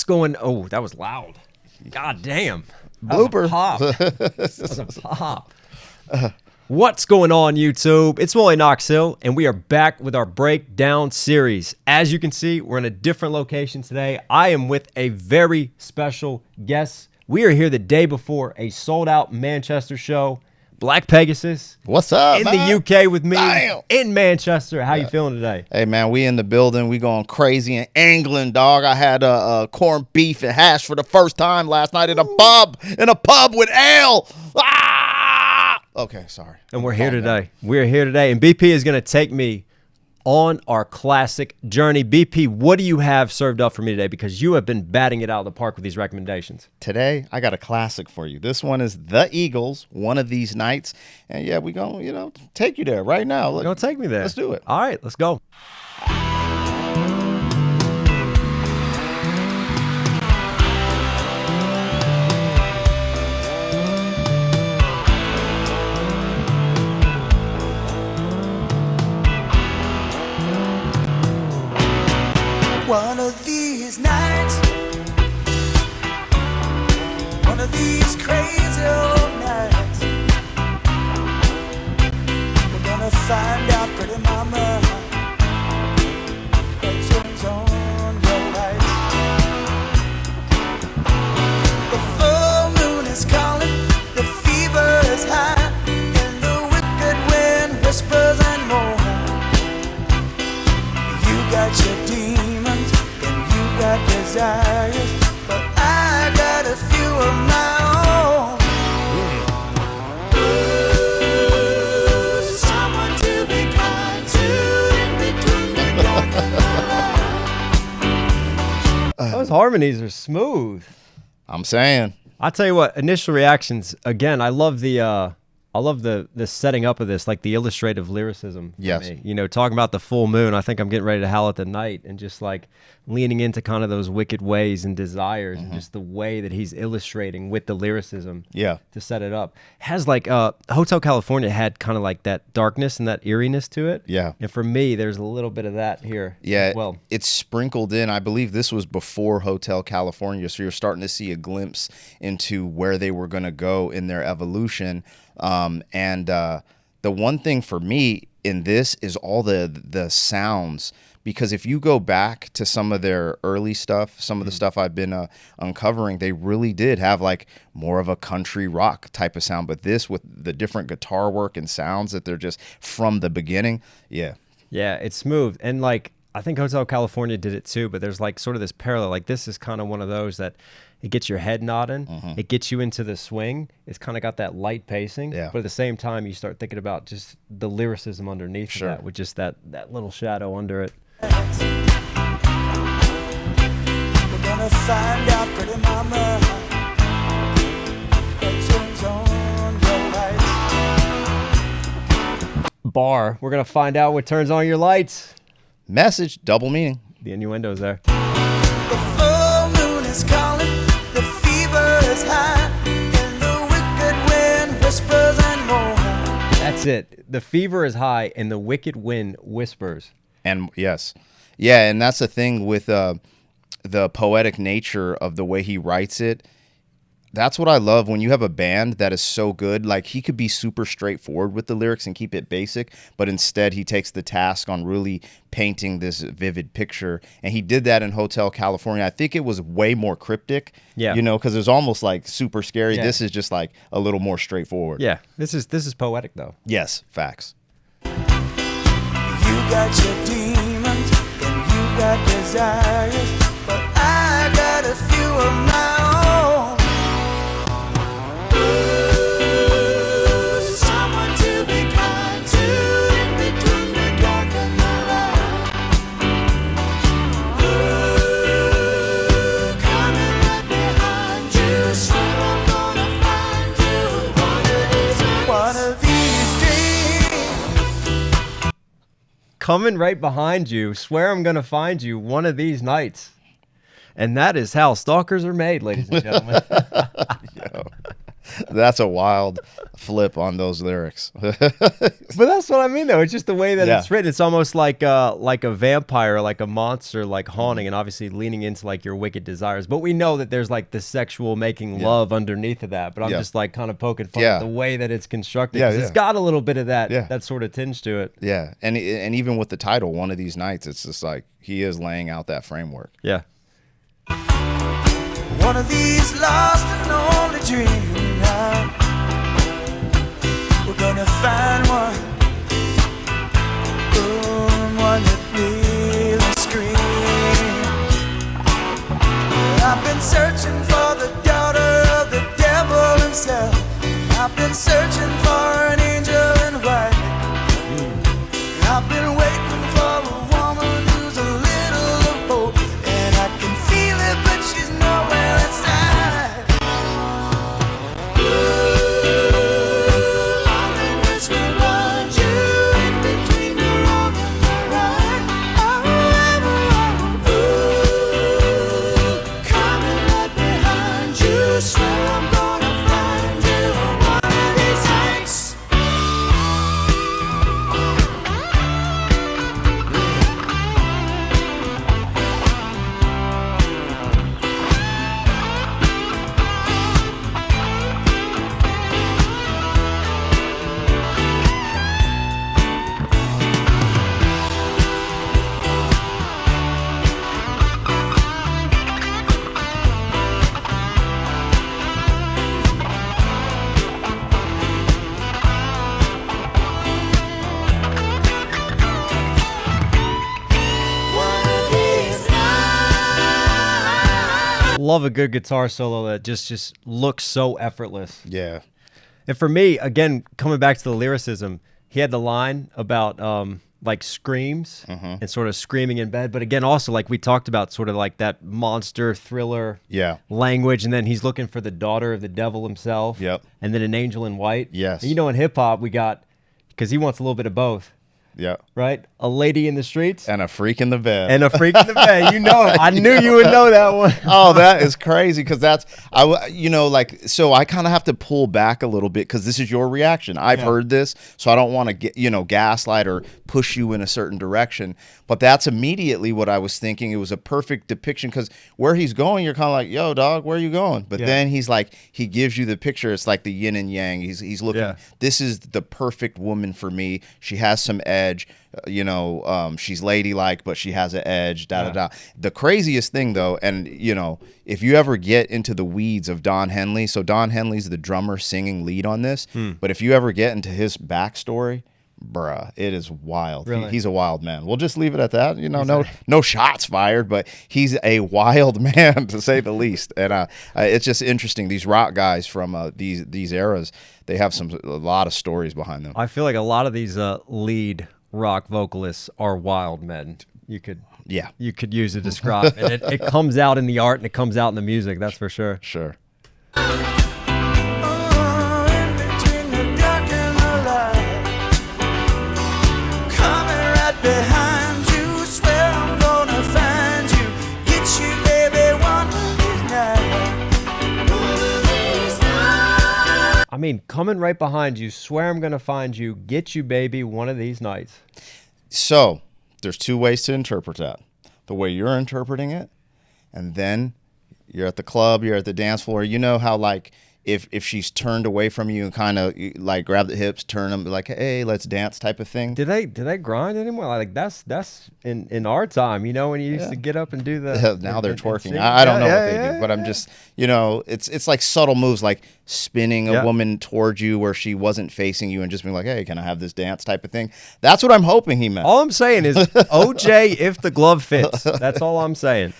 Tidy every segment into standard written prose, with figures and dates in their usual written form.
going? Oh, that was loud. God damn. Blooper. That was a pop. What's going on, YouTube? It's Wally Knox Hill, and we are back with our breakdown series. As you can see, we're in a different location today. I am with a very special guest. We are here the day before a sold-out Manchester show. Black Pegasus. What's up, in man? the UK with me. Damn. In Manchester. How you feeling today? Hey, man, we in the building. We going crazy in England, dog. I had corned beef and hash for the first time last night in a pub with ale. Ah! Okay, sorry. And we're here today. We're here today. And BP is going to take me on our classic journey. BP, what do you have served up for me today? Because you have been batting it out of the park with these recommendations. Today, I got a classic for you. This one is The Eagles, One of These Nights. And yeah, we're going to, take you there right now. You're going to take me there. Let's do it. All right, let's go. One of these nights, one of these crazy old nights, we're gonna find out, pretty mama, that turns on your lights. The full moon is calling, the fever is high, and the wicked wind whispers and moans. You got your demons, got desires, but I got a few of my own. Ooh, someone to be kind to in between the dark and the light. Those harmonies are smooth. I'm saying. I'll tell you what, initial reactions, again, I love the setting up of this, like the illustrative lyricism. Yes. Me. Talking about the full moon, I think I'm getting ready to howl at the night, and just like leaning into kind of those wicked ways and desires, and just the way that he's illustrating with the lyricism. Yeah. To set it up. Has like Hotel California had kind of like that darkness and that eeriness to it. Yeah. And for me, there's a little bit of that here. Yeah. As well, it's sprinkled in. I believe this was before Hotel California, so you're starting to see a glimpse into where they were going to go in their evolution. The one thing for me in this is all the sounds, because if you go back to some of their early stuff, some of the stuff I've been uncovering, they really did have like more of a country rock type of sound. But this, with the different guitar work and sounds that they're just from the beginning. Yeah. Yeah, it's smooth. And like, I think Hotel California did it too, but there's like sort of this parallel. Like this is kind of one of those that it gets your head nodding. It gets you into the swing. It's kind of got that light pacing. Yeah. But at the same time, you start thinking about just the lyricism underneath that, with just that little shadow under it. We're gonna find out, pretty mama, that turns on your lights. Bar. We're going to find out what turns on your lights. Message, double meaning. The innuendo's there. The full moon is calling, the fever is high, and the wicked wind whispers and moans. That's it. The fever is high and the wicked wind whispers. And yes. Yeah, and that's the thing with the poetic nature of the way he writes it. That's what I love when you have a band that is so good. Like, he could be super straightforward with the lyrics and keep it basic, but instead he takes the task on really painting this vivid picture. And he did that in Hotel California. I think it was way more cryptic, because it was almost like super scary. Yeah. This is just like a little more straightforward. Yeah, this is poetic though. Yes, facts. You got your demons and you got desires, but I got a few of my own. Ooh, someone to be kind to in between the dark and the light. Ooh, coming right behind you, swear I'm gonna find you one of these days. Coming right behind you, swear I'm gonna find you one of these nights. And that is how stalkers are made, ladies and gentlemen. Yo, that's a wild flip on those lyrics. But that's what I mean, though. It's just the way that Yeah. it's written. It's almost like a vampire, like a monster, like haunting, and obviously leaning into like your wicked desires. But we know that there's like the sexual making love underneath of that. But I'm just like kind of poking fun at the way that it's constructed. 'Cause it's got a little bit of that sort of tinge to it. Yeah, and even with the title, One of These Nights, it's just like he is laying out that framework. Yeah. One of these lost and only dreams now. We're gonna find one, one that will scream. I've been searching for the daughter of the devil himself. I've been searching for an angel in white. I've been waiting for a woman who's a little of both, and I can feel it, but she's nowhere inside. I'm in this world, you in between the wrong and the right. Coming right behind you, swear I'm gonna find you one of these nights. One of these nights. Love a good guitar solo that just looks so effortless. Yeah, And for me, again, coming back to the lyricism, he had the line about like screams and sort of screaming in bed. But again, also like we talked about sort of like that monster thriller yeah, language. And then he's looking for the daughter of the devil himself. Yep. And then an angel in white. Yes. And you know, in hip hop, we got, because he wants a little bit of both, yeah. right? A lady in the streets And a freak in the bed. and a freak in the bed. You know it. I knew you would know that one. Oh, that is crazy because like, so I kind of have to pull back a little bit because this is your reaction. I've heard this, so I don't want to get, gaslight or push you in a certain direction. But that's immediately what I was thinking. It was a perfect depiction because where he's going, you're kind of like, yo, dog, where are you going? But then he's like, he gives you the picture. It's like the yin and yang. He's looking, this is the perfect woman for me. She has some edge. She's ladylike, but she has an edge, da. The craziest thing though, and if you ever get into the weeds of Don Henley, so Don Henley's the drummer singing lead on this, but if you ever get into his backstory, bruh, it is wild. Really? He's a wild man. We'll just leave it at that. No shots fired, but he's a wild man to say the least. And it's just interesting. These rock guys from these eras, they have a lot of stories behind them. I feel like a lot of these lead rock vocalists are wild men. You could use to describe it. It comes out in the art and it comes out in the music. That's for sure. Sure. In between the dark and the light, coming right behind you, swear I'm gonna find you, get you, baby, one of these nights. I mean, coming right behind you, swear I'm gonna find you, get you, baby, one of these nights. So there's two ways to interpret that. The way you're interpreting it, and then you're at the club, you're at the dance floor. You know how like if she's turned away from you and kind of like grab the hips, turn them like, hey, let's dance type of thing. Did they grind anymore? Like that's in our time, when you used to get up and do the. Now they're and twerking. sing. I don't know Yeah, what they yeah, do, but I'm just, it's like subtle moves, like spinning a woman towards you where she wasn't facing you and just being like, hey, can I have this dance type of thing? That's what I'm hoping he meant. All I'm saying is OJ if the glove fits. That's all I'm saying.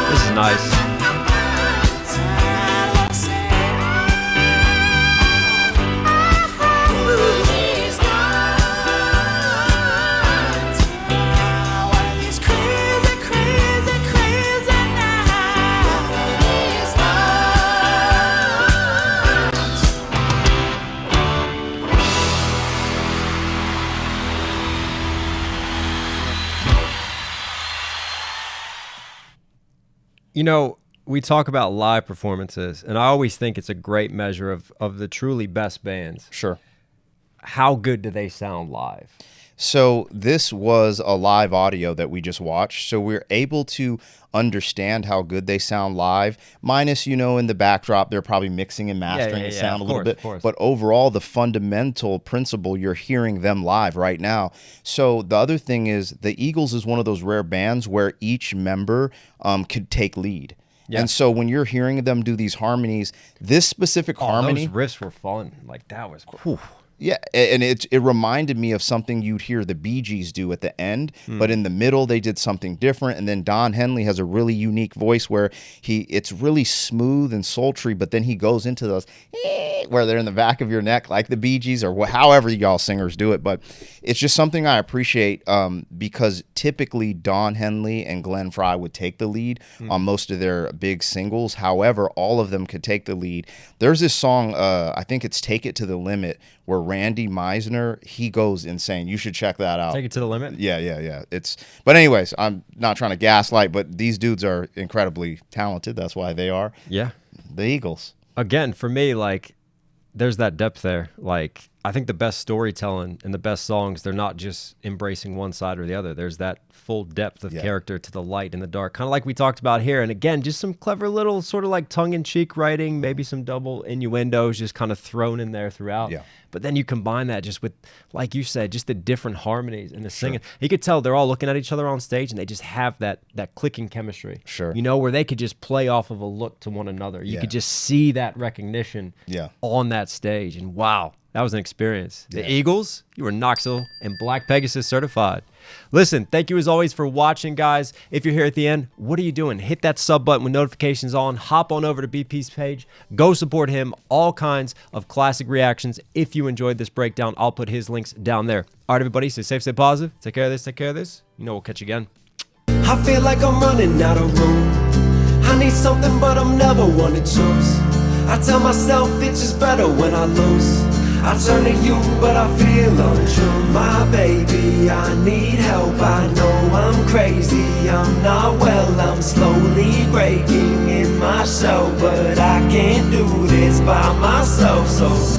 This is nice. You know, we talk about live performances, and I always think it's a great measure of the truly best bands. Sure. How good do they sound live? So this was a live audio that we just watched. So we're able to understand how good they sound live, minus, in the backdrop, they're probably mixing and mastering the sound a little bit. But overall, the fundamental principle, you're hearing them live right now. So the other thing is the Eagles is one of those rare bands where each member could take lead. Yeah. And so when you're hearing them do these harmonies, this specific harmony... Those riffs were fun. Like, that was... Whew. Yeah, and it reminded me of something you'd hear the Bee Gees do at the end, but in the middle they did something different. And then Don Henley has a really unique voice where it's really smooth and sultry, but then he goes into those where they're in the back of your neck like the Bee Gees or however y'all singers do it. But it's just something I appreciate because typically Don Henley and Glenn Frey would take the lead on most of their big singles. However, all of them could take the lead. There's this song, I think it's Take It to the Limit, where Randy Meisner, he goes insane. You should check that out. Take It to the Limit? Yeah. But anyways, I'm not trying to gaslight, but these dudes are incredibly talented. That's why they are. Yeah. The Eagles. Again, for me, like, there's that depth there. Like, I think the best storytelling and the best songs, they're not just embracing one side or the other. There's that full depth of character to the light and the dark, kind of like we talked about here. And again, just some clever little sort of like tongue-in-cheek writing, maybe some double innuendos just kind of thrown in there throughout. Yeah. But then you combine that just with, like you said, just the different harmonies and the singing. You could tell they're all looking at each other on stage and they just have that clicking chemistry. Sure. Where they could just play off of a look to one another. You could just see that recognition on that stage. And wow, that was an experience. The Eagles, you were Knox Hill and Black Pegasus certified. Listen, thank you as always for watching, guys. If you're here at the end, what are you doing? Hit that sub button with notifications on. Hop on over to BP's page. Go support him. All kinds of classic reactions. If you enjoyed this breakdown, I'll put his links down there. All right, everybody, stay safe, stay positive. Take care of this, take care of this. We'll catch you again. I feel like I'm running out of room. I need something, but I'm never one to choose. I tell myself it's just better when I lose. I turn to you, but I feel untrue. My baby, I need help. I know I'm crazy, I'm not well. I'm slowly breaking in my shell, but I can't do this by myself. So